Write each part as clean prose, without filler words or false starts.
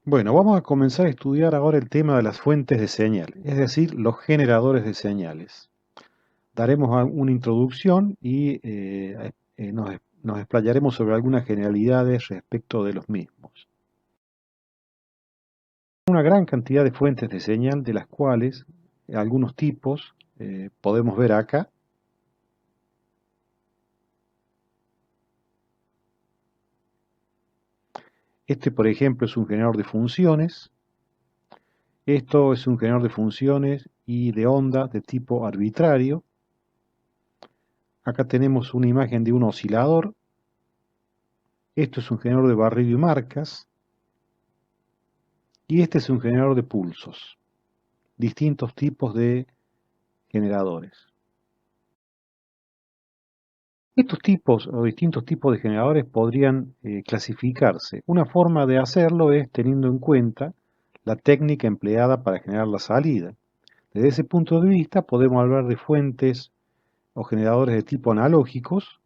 Bueno, vamos a comenzar a estudiar ahora el tema de las fuentes de señal, es decir, los generadores de señales. Daremos una introducción y nos explayaremos sobre algunas generalidades respecto de los mismos. Una gran cantidad de fuentes de señal, de las cuales algunos tipos podemos ver acá. Este, por ejemplo, es un generador de funciones. Esto es un generador de funciones y de onda de tipo arbitrario. Acá tenemos una imagen de un oscilador. Esto es un generador de barrido y marcas. Y este es un generador de pulsos. Distintos tipos de generadores. Estos tipos o distintos tipos de generadores podrían clasificarse. Una forma de hacerlo es teniendo en cuenta la técnica empleada para generar la salida. Desde ese punto de vista podemos hablar de fuentes o generadores de tipo analógicos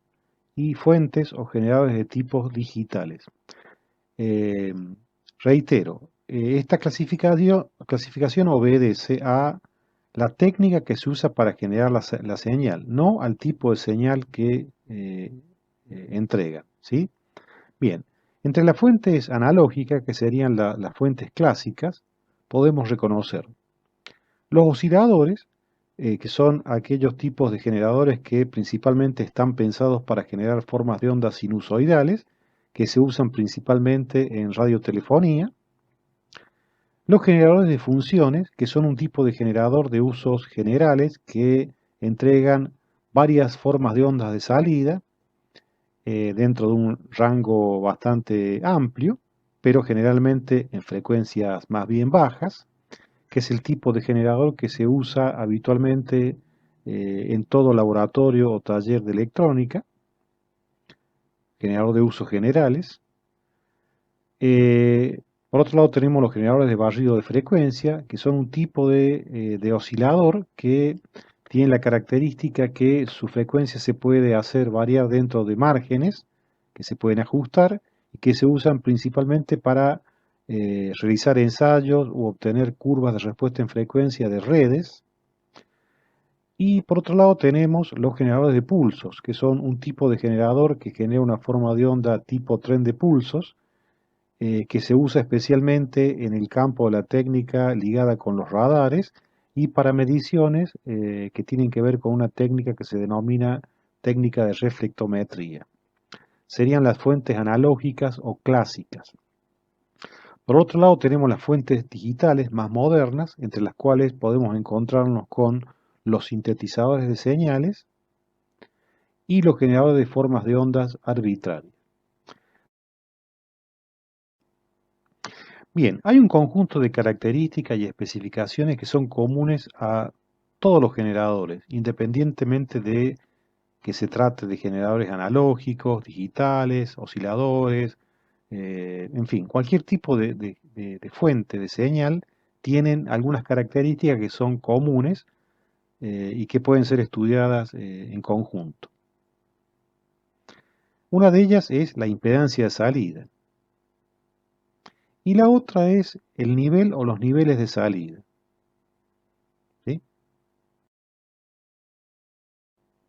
y fuentes o generadores de tipos digitales. Eh, Reitero, esta clasificación obedece a la técnica que se usa para generar la señal, no al tipo de señal que entrega, ¿sí? Bien, entre las fuentes analógicas, que serían las fuentes clásicas, podemos reconocer los osciladores, que son aquellos tipos de generadores que principalmente están pensados para generar formas de ondas sinusoidales, que se usan principalmente en radiotelefonía. Los generadores de funciones, que son un tipo de generador de usos generales que entregan varias formas de ondas de salida dentro de un rango bastante amplio, pero generalmente en frecuencias más bien bajas, que es el tipo de generador que se usa habitualmente en todo laboratorio o taller de electrónica, generador de usos generales. Por otro lado tenemos los generadores de barrido de frecuencia, que son un tipo de oscilador que tiene la característica que su frecuencia se puede hacer variar dentro de márgenes que se pueden ajustar y que se usan principalmente para realizar ensayos u obtener curvas de respuesta en frecuencia de redes. Y por otro lado tenemos los generadores de pulsos, que son un tipo de generador que genera una forma de onda tipo tren de pulsos, que se usa especialmente en el campo de la técnica ligada con los radares y para mediciones que tienen que ver con una técnica que se denomina técnica de reflectometría. Serían las fuentes analógicas o clásicas. Por otro lado tenemos las fuentes digitales más modernas, entre las cuales podemos encontrarnos con los sintetizadores de señales y los generadores de formas de ondas arbitrarias. Bien, hay un conjunto de características y especificaciones que son comunes a todos los generadores, independientemente de que se trate de generadores analógicos, digitales, osciladores, en fin, cualquier tipo de fuente de señal tienen algunas características que son comunes y que pueden ser estudiadas en conjunto. Una de ellas es la impedancia de salida. Y la otra es el nivel o los niveles de salida. ¿Sí?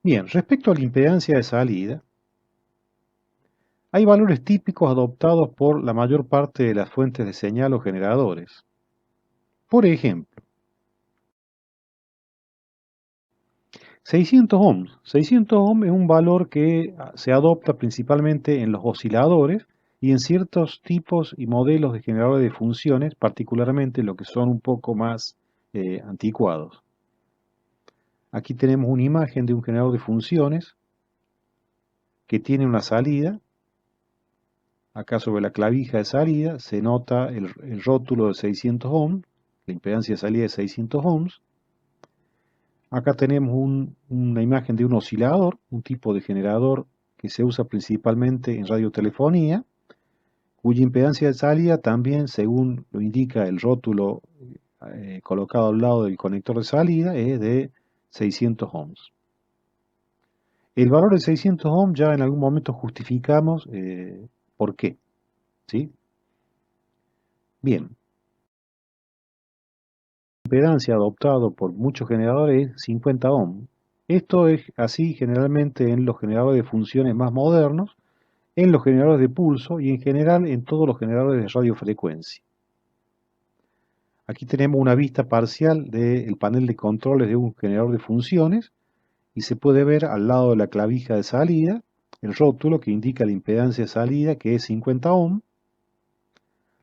Bien, respecto a la impedancia de salida, hay valores típicos adoptados por la mayor parte de las fuentes de señal o generadores. Por ejemplo, 600 ohms. 600 ohms es un valor que se adopta principalmente en los osciladores y en ciertos tipos y modelos de generadores de funciones, particularmente los que son un poco más anticuados. Aquí tenemos una imagen de un generador de funciones que tiene una salida. Acá sobre la clavija de salida se nota el rótulo de 600 ohms, la impedancia de salida de 600 ohms. Acá tenemos una imagen de un oscilador, un tipo de generador que se usa principalmente en radiotelefonía, cuya impedancia de salida también, según lo indica el rótulo colocado al lado del conector de salida, es de 600 ohms. El valor de 600 ohms ya en algún momento justificamos por qué, ¿sí? Bien, la impedancia adoptado por muchos generadores es 50 ohm. Esto es así generalmente en los generadores de funciones más modernos, en los generadores de pulso y en general en todos los generadores de radiofrecuencia. Aquí tenemos una vista parcial del panel de controles de un generador de funciones y se puede ver al lado de la clavija de salida el rótulo que indica la impedancia de salida, que es 50 ohm.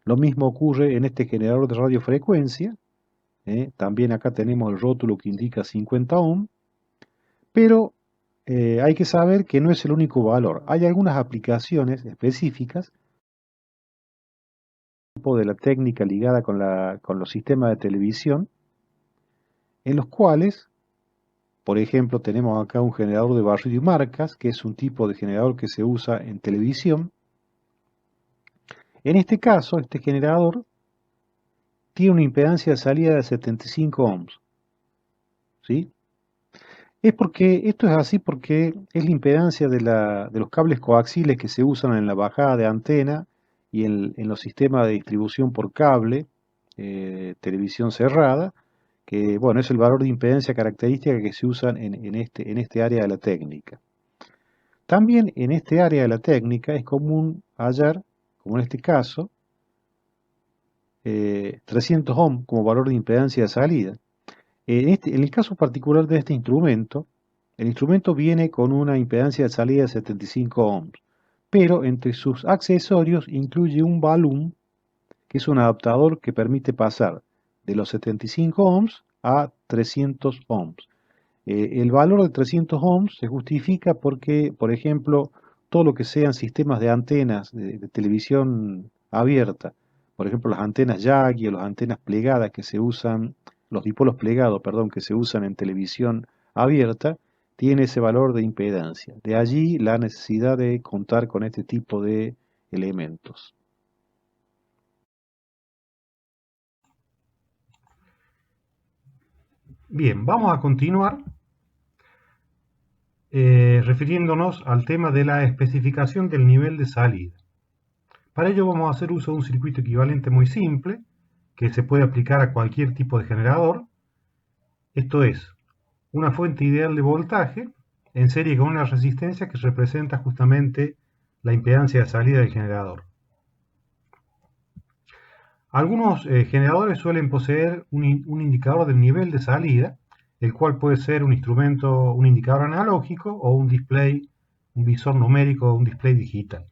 Lo mismo ocurre en este generador de radiofrecuencia. También acá tenemos el rótulo que indica 50 ohm, pero hay que saber que no es el único valor. Hay algunas aplicaciones específicas de la técnica ligada con los sistemas de televisión, en los cuales, por ejemplo, tenemos acá un generador de barrido y marcas, que es un tipo de generador que se usa en televisión. En este caso, este generador tiene una impedancia de salida de 75 ohms. ¿Sí? Esto es así porque es la impedancia de los cables coaxiales que se usan en la bajada de antena y en los sistemas de distribución por cable, televisión cerrada, que bueno, es el valor de impedancia característica que se usa en este área de la técnica. También en este área de la técnica es común hallar, como en este caso, 300 ohm como valor de impedancia de salida. En el caso particular de este instrumento, el instrumento viene con una impedancia de salida de 75 ohms, pero entre sus accesorios incluye un balun, que es un adaptador que permite pasar de los 75 ohms a 300 ohms. El valor de 300 ohms se justifica porque, por ejemplo, todo lo que sean sistemas de antenas de televisión abierta, por ejemplo, las antenas Yagi o las antenas plegadas que se usan, los dipolos plegados, perdón, que se usan en televisión abierta, tiene ese valor de impedancia. De allí la necesidad de contar con este tipo de elementos. Bien, vamos a continuar refiriéndonos al tema de la especificación del nivel de salida. Para ello vamos a hacer uso de un circuito equivalente muy simple que se puede aplicar a cualquier tipo de generador. Esto es, una fuente ideal de voltaje en serie con una resistencia que representa justamente la impedancia de salida del generador. Algunos generadores suelen poseer un indicador del nivel de salida, el cual puede ser un instrumento, un indicador analógico o un display, un visor numérico o un display digital.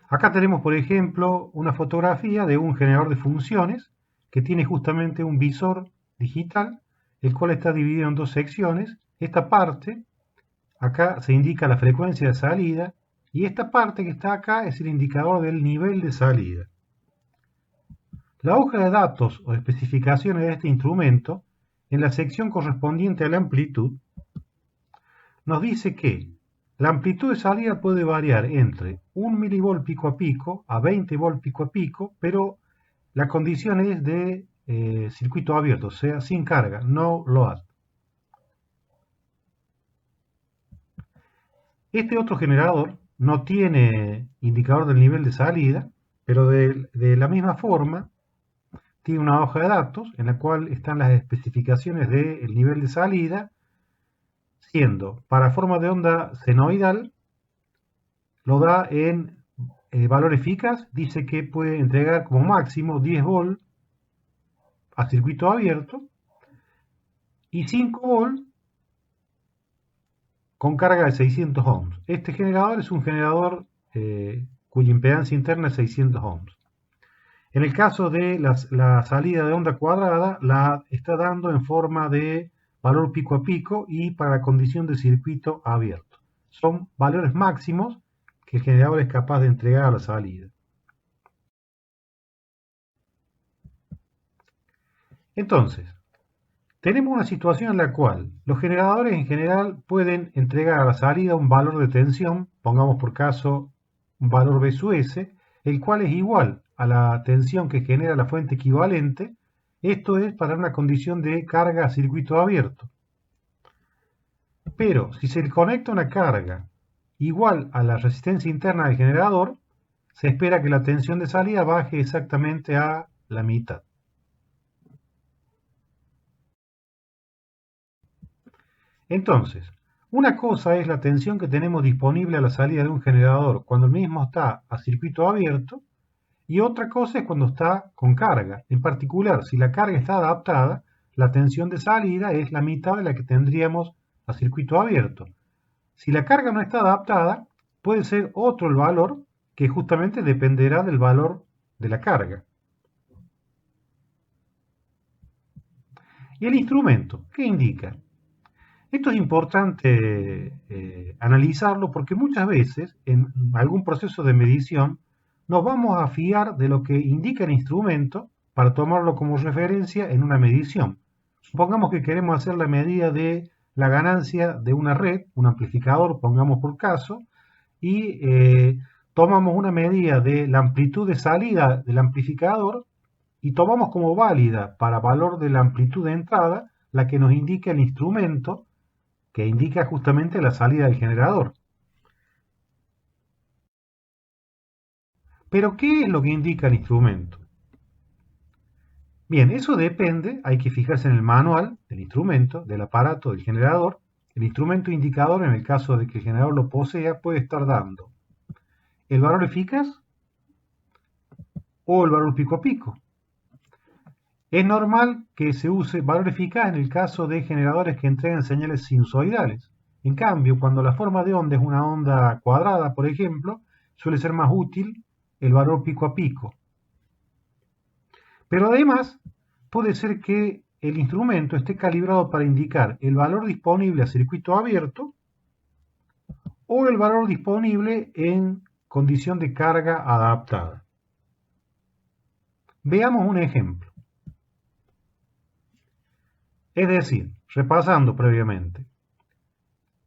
Acá tenemos, por ejemplo, una fotografía de un generador de funciones que tiene justamente un visor digital, el cual está dividido en dos secciones. Esta parte, acá se indica la frecuencia de salida, y esta parte que está acá es el indicador del nivel de salida. La hoja de datos o especificaciones de este instrumento, en la sección correspondiente a la amplitud, nos dice que la amplitud de salida puede variar entre 1 milivolt pico a pico a 20 volt pico a pico, pero la condición es de circuito abierto, o sea, sin carga, no load. Este otro generador no tiene indicador del nivel de salida, pero de la misma forma tiene una hoja de datos en la cual están las especificaciones del nivel de salida, siendo para forma de onda senoidal, lo da en valor eficaz, dice que puede entregar como máximo 10 volt a circuito abierto y 5 volt con carga de 600 ohms. Este generador es un generador cuya impedancia interna es 600 ohms. En el caso de la salida de onda cuadrada, la está dando en forma de valor pico a pico y para la condición de circuito abierto. Son valores máximos que el generador es capaz de entregar a la salida. Entonces, tenemos una situación en la cual los generadores en general pueden entregar a la salida un valor de tensión, pongamos por caso un valor B sub S, el cual es igual a la tensión que genera la fuente equivalente. Esto es para una condición de carga a circuito abierto. Pero si se conecta una carga igual a la resistencia interna del generador, se espera que la tensión de salida baje exactamente a la mitad. Entonces, una cosa es la tensión que tenemos disponible a la salida de un generador cuando el mismo está a circuito abierto, y otra cosa es cuando está con carga. En particular, si la carga está adaptada, la tensión de salida es la mitad de la que tendríamos a circuito abierto. Si la carga no está adaptada, puede ser otro el valor que justamente dependerá del valor de la carga. ¿Y el instrumento? ¿Qué indica? Esto es importante analizarlo porque muchas veces en algún proceso de medición nos vamos a fiar de lo que indica el instrumento para tomarlo como referencia en una medición. Supongamos que queremos hacer la medida de la ganancia de una red, un amplificador, pongamos por caso, y tomamos una medida de la amplitud de salida del amplificador y tomamos como válida para valor de la amplitud de entrada la que nos indica el instrumento que indica justamente la salida del generador. Pero, ¿qué es lo que indica el instrumento? Bien, eso depende, hay que fijarse en el manual del instrumento, del aparato, del generador. El instrumento indicador, en el caso de que el generador lo posea, puede estar dando el valor eficaz o el valor pico a pico. Es normal que se use valor eficaz en el caso de generadores que entregan señales sinusoidales. En cambio, cuando la forma de onda es una onda cuadrada, por ejemplo, suele ser más útil el valor pico a pico. Pero además, puede ser que el instrumento esté calibrado para indicar el valor disponible a circuito abierto o el valor disponible en condición de carga adaptada. Veamos un ejemplo. Es decir, repasando previamente,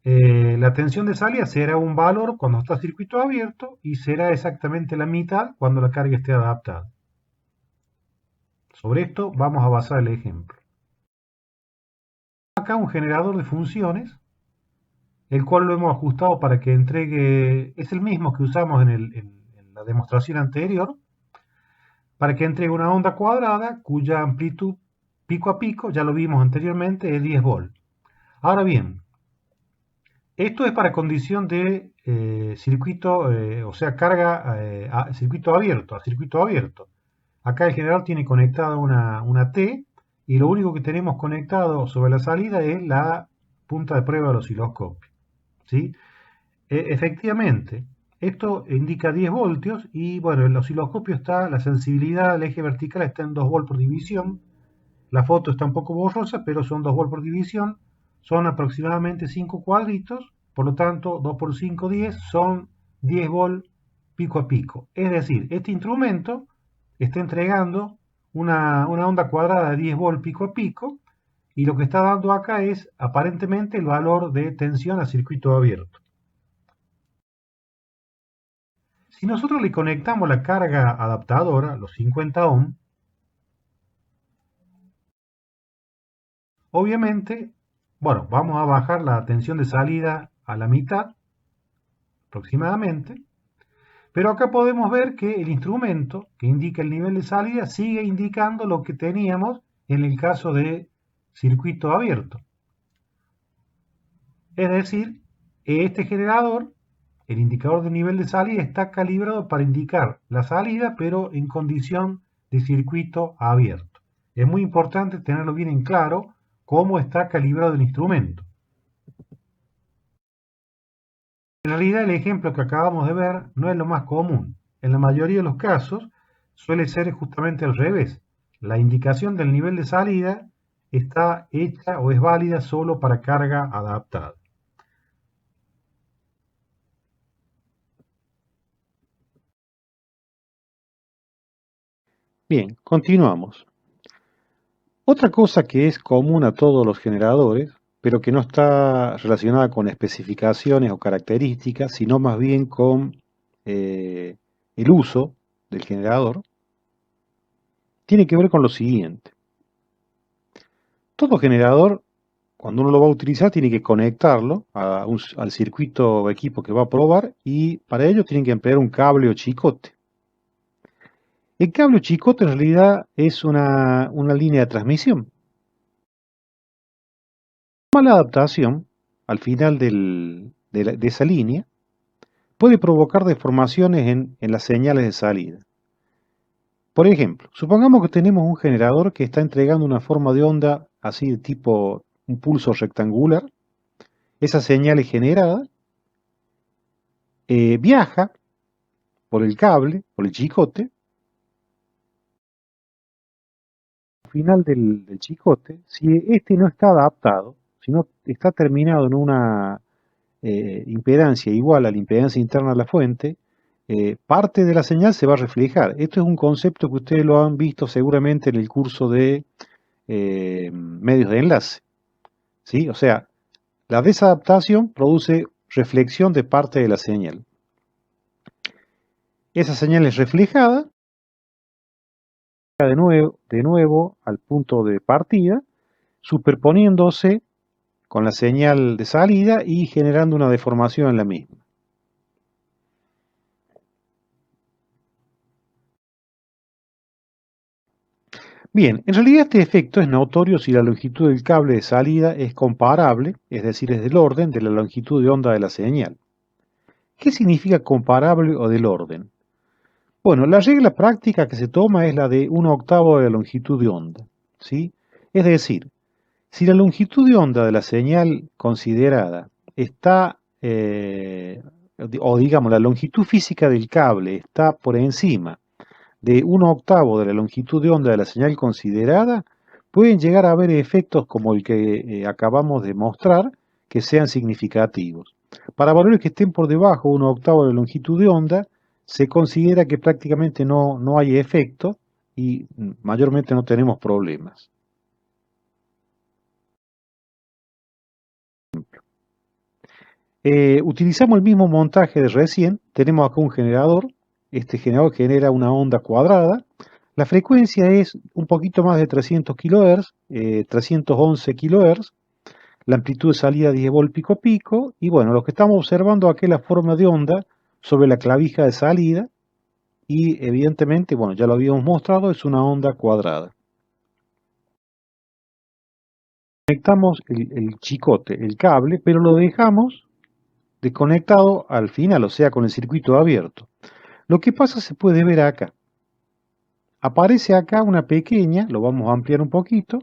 la tensión de salida será un valor cuando está circuito abierto y será exactamente la mitad cuando la carga esté adaptada. Sobre esto vamos a basar el ejemplo. Acá un generador de funciones, el cual lo hemos ajustado para que entregue, es el mismo que usamos en la demostración anterior, para que entregue una onda cuadrada cuya amplitud pico a pico, ya lo vimos anteriormente, es 10 volt. Ahora bien, esto es para condición de circuito, o sea, carga a circuito abierto. Acá el generador tiene conectada una T y lo único que tenemos conectado sobre la salida es la punta de prueba del osciloscopio. ¿Sí? Efectivamente, esto indica 10 voltios y bueno, el osciloscopio está, la sensibilidad del eje vertical está en 2 volts por división. La foto está un poco borrosa, pero son 2 volts por división. Son aproximadamente 5 cuadritos, por lo tanto 2 por 5, 10, son 10 volts pico a pico. Es decir, este instrumento está entregando una onda cuadrada de 10 volts pico a pico y lo que está dando acá es aparentemente el valor de tensión a circuito abierto. Si nosotros le conectamos la carga adaptadora, los 50 ohm, obviamente, bueno, vamos a bajar la tensión de salida a la mitad, aproximadamente, pero acá podemos ver que el instrumento que indica el nivel de salida sigue indicando lo que teníamos en el caso de circuito abierto. Es decir, este generador, el indicador de nivel de salida, está calibrado para indicar la salida, pero en condición de circuito abierto. Es muy importante tenerlo bien en claro cómo está calibrado el instrumento. En realidad el ejemplo que acabamos de ver no es lo más común. En la mayoría de los casos suele ser justamente al revés. La indicación del nivel de salida está hecha o es válida solo para carga adaptada. Bien, continuamos. Otra cosa que es común a todos los generadores, pero que no está relacionada con especificaciones o características, sino más bien con el uso del generador, tiene que ver con lo siguiente. Todo generador cuando uno lo va a utilizar tiene que conectarlo al circuito o equipo que va a probar y para ello tienen que emplear un cable o chicote. El cable o chicote en realidad es una línea de transmisión. La mala adaptación al final de esa línea puede provocar deformaciones en las señales de salida. Por ejemplo, supongamos que tenemos un generador que está entregando una forma de onda así de tipo un pulso rectangular. Esa señal es generada, viaja por el cable, por el chicote. Al final del chicote, si este no está adaptado, si no está terminado en una impedancia igual a la impedancia interna de la fuente, parte de la señal se va a reflejar. Esto es un concepto que ustedes lo han visto seguramente en el curso de medios de enlace, ¿sí? O sea, la desadaptación produce reflexión de parte de la señal. Esa señal es reflejada de nuevo al punto de partida, superponiéndose con la señal de salida y generando una deformación en la misma. Bien, en realidad este efecto es notorio si la longitud del cable de salida es comparable, es decir, es del orden de la longitud de onda de la señal. ¿Qué significa comparable o del orden? Bueno, la regla práctica que se toma es la de 1/8 de la longitud de onda, ¿sí? Es decir, si la longitud de onda de la señal considerada está, o digamos, la longitud física del cable está por encima de 1/8 de la longitud de onda de la señal considerada, pueden llegar a haber efectos como el que acabamos de mostrar que sean significativos. Para valores que estén por debajo de 1/8 de la longitud de onda, se considera que prácticamente no hay efecto y mayormente no tenemos problemas. Utilizamos el mismo montaje de recién, tenemos acá un generador, este generador genera una onda cuadrada, la frecuencia es un poquito más de 300 kHz, 311 kHz, la amplitud de salida 10 volt pico pico, y bueno, lo que estamos observando aquí es la forma de onda sobre la clavija de salida, y evidentemente, bueno, ya lo habíamos mostrado, es una onda cuadrada. Conectamos el chicote, el cable, pero lo dejamos desconectado al final, o sea, con el circuito abierto. Lo que pasa se puede ver acá. Aparece acá una pequeña, lo vamos a ampliar un poquito,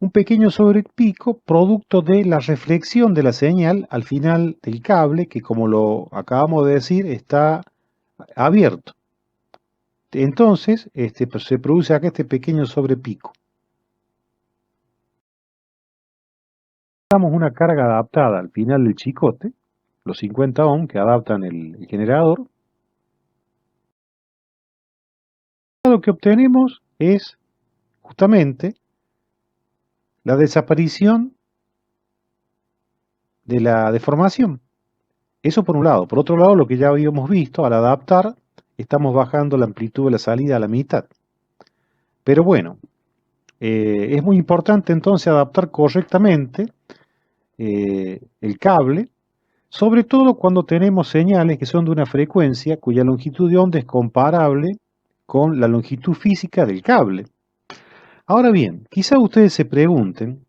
un pequeño sobrepico producto de la reflexión de la señal al final del cable, que como lo acabamos de decir, está abierto. Entonces, pues, se produce acá este pequeño sobrepico. Damos una carga adaptada al final del chicote, los 50 ohm que adaptan el generador. Lo que obtenemos es justamente la desaparición de la deformación. Eso por un lado. Por otro lado, lo que ya habíamos visto, al adaptar, estamos bajando la amplitud de la salida a la mitad. Pero bueno, es muy importante entonces adaptar correctamente el cable, sobre todo cuando tenemos señales que son de una frecuencia cuya longitud de onda es comparable con la longitud física del cable. Ahora bien, quizá ustedes se pregunten,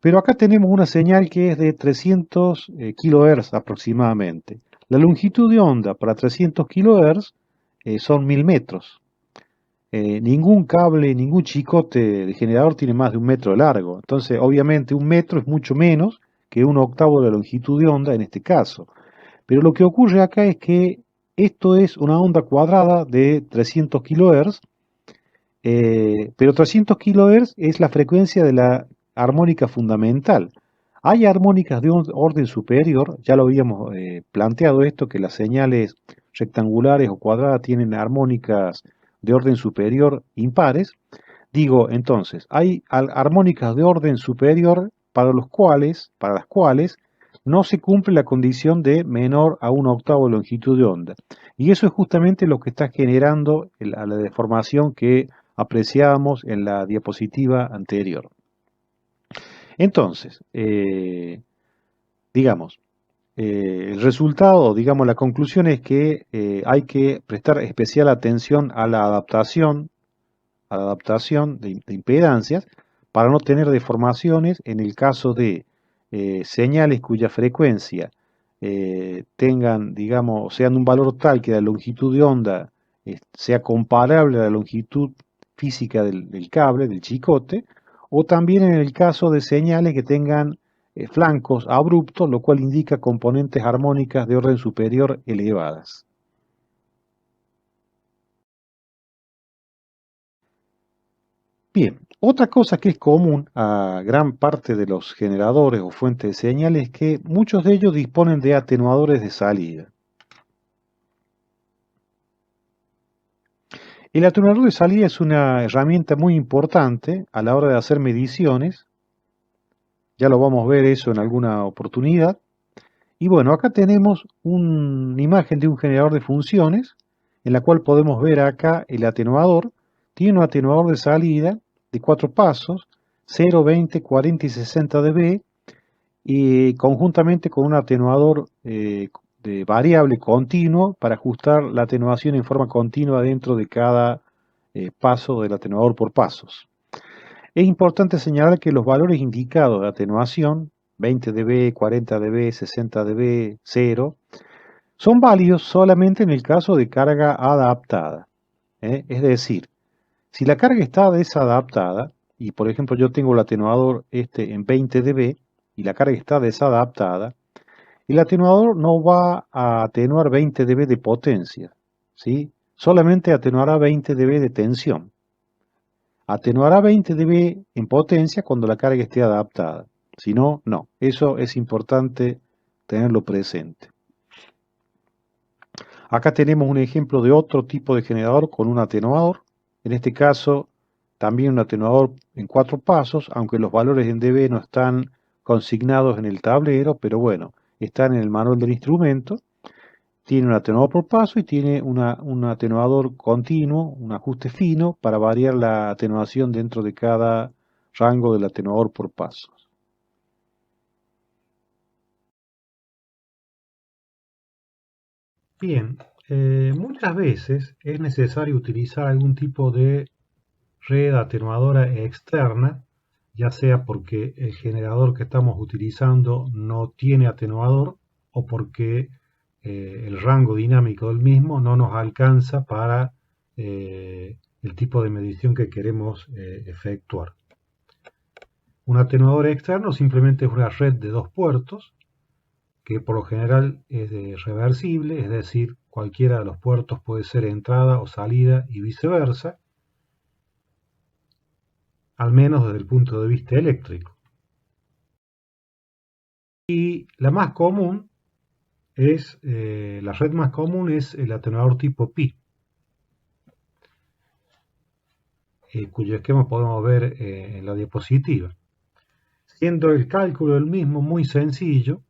pero acá tenemos una señal que es de 300 kHz aproximadamente. La longitud de onda para 300 kHz son 1000 metros. Ningún cable, ningún chicote de generador tiene más de 1 metro de largo. Entonces, obviamente, 1 metro es mucho menos que 1/8 de la longitud de onda en este caso. Pero lo que ocurre acá es que esto es una onda cuadrada de 300 kHz, pero 300 kHz es la frecuencia de la armónica fundamental. Hay armónicas de orden superior, ya lo habíamos planteado esto, que las señales rectangulares o cuadradas tienen armónicas de orden superior impares. Digo, entonces, hay armónicas de orden superior para las cuales no se cumple la condición de menor a 1/8 de longitud de onda. Y eso es justamente lo que está generando la deformación que apreciábamos en la diapositiva anterior. Entonces, digamos, el resultado, digamos, la conclusión es que hay que prestar especial atención a la adaptación de impedancias para no tener deformaciones en el caso de señales cuya frecuencia tengan, digamos, sean un valor tal que la longitud de onda sea comparable a la longitud física del cable, del chicote, o también en el caso de señales que tengan flancos abruptos, lo cual indica componentes armónicas de orden superior elevadas. Bien, otra cosa que es común a gran parte de los generadores o fuentes de señal es que muchos de ellos disponen de atenuadores de salida. El atenuador de salida es una herramienta muy importante a la hora de hacer mediciones, ya lo vamos a ver eso en alguna oportunidad. Y bueno, acá tenemos una imagen de un generador de funciones, en la cual podemos ver acá el atenuador. Tiene un atenuador de salida de 4 pasos, 0, 20, 40 y 60 dB, y conjuntamente con un atenuador de variable continuo para ajustar la atenuación en forma continua dentro de cada paso del atenuador por pasos. Es importante señalar que los valores indicados de atenuación, 20 dB, 40 dB, 60 dB, 0, son válidos solamente en el caso de carga adaptada. Es decir, si la carga está desadaptada, y por ejemplo yo tengo el atenuador este en 20 dB y la carga está desadaptada, el atenuador no va a atenuar 20 dB de potencia, ¿sí? Solamente atenuará 20 dB de tensión. Atenuará 20 dB en potencia cuando la carga esté adaptada. Si no, no. Eso es importante tenerlo presente. Acá tenemos un ejemplo de otro tipo de generador con un atenuador. En este caso, también un atenuador en 4 pasos, aunque los valores en dB no están consignados en el tablero, pero bueno, están en el manual del instrumento. Tiene un atenuador por paso y tiene un atenuador continuo, un ajuste fino para variar la atenuación dentro de cada rango del atenuador por pasos. Bien, muchas veces es necesario utilizar algún tipo de red atenuadora externa, ya sea porque el generador que estamos utilizando no tiene atenuador o porque el rango dinámico del mismo no nos alcanza para el tipo de medición que queremos efectuar. Un atenuador externo simplemente es una red de dos puertos que por lo general es reversible, es decir, cualquiera de los puertos puede ser entrada o salida y viceversa, al menos desde el punto de vista eléctrico. Y la más común es, la red más común es el atenuador tipo Pi, cuyo esquema podemos ver en la diapositiva. Siendo el cálculo del mismo muy sencillo,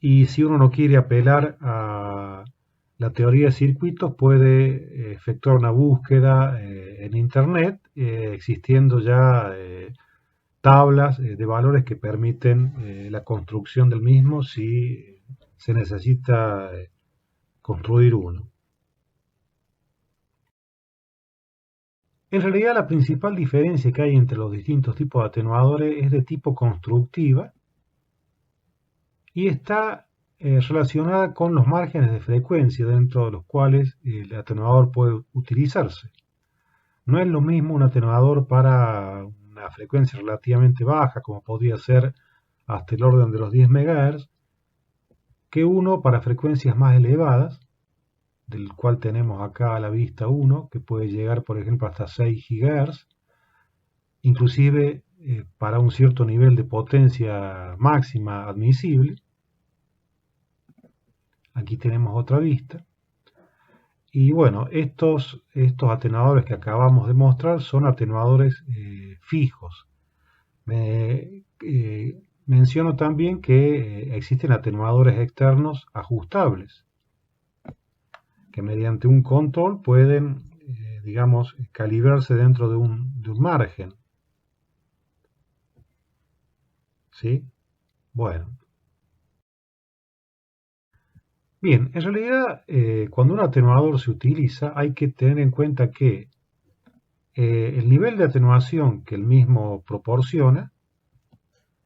y si uno no quiere apelar a la teoría de circuitos, puede efectuar una búsqueda en Internet, existiendo ya tablas de valores que permiten la construcción del mismo si se necesita construir uno. En realidad la principal diferencia que hay entre los distintos tipos de atenuadores es de tipo constructiva y está relacionada con los márgenes de frecuencia dentro de los cuales el atenuador puede utilizarse. No es lo mismo un atenuador para una frecuencia relativamente baja, como podría ser hasta el orden de los 10 MHz, que uno para frecuencias más elevadas, del cual tenemos acá a la vista uno, que puede llegar por ejemplo hasta 6 GHz, inclusive para un cierto nivel de potencia máxima admisible. Aquí tenemos otra vista. Y bueno, estos atenuadores que acabamos de mostrar son atenuadores fijos. Menciono también que existen atenuadores externos ajustables, que mediante un control pueden, digamos, calibrarse dentro de un margen. ¿sí? Bueno, bien, en realidad cuando un atenuador se utiliza hay que tener en cuenta que el nivel de atenuación que el mismo proporciona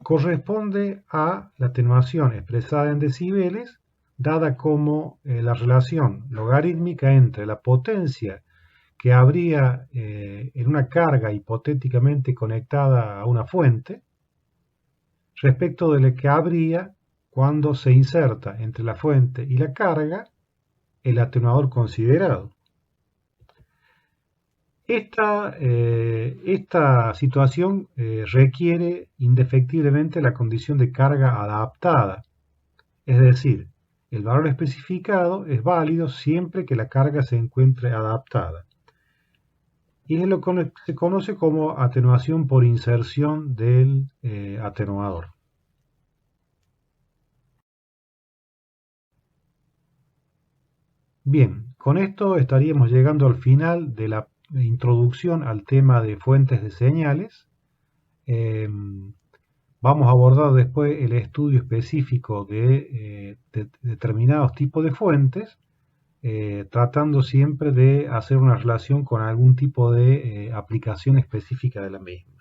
corresponde a la atenuación expresada en decibeles, dada como la relación logarítmica entre la potencia que habría en una carga hipotéticamente conectada a una fuente respecto de la que habría cuando se inserta entre la fuente y la carga el atenuador considerado. Esta situación requiere indefectiblemente la condición de carga adaptada, es decir, el valor especificado es válido siempre que la carga se encuentre adaptada. Y es lo que se conoce como atenuación por inserción del atenuador. Bien, con esto estaríamos llegando al final de la introducción al tema de fuentes de señales. Vamos a abordar después el estudio específico de determinados tipos de fuentes, tratando siempre de hacer una relación con algún tipo de aplicación específica de la misma.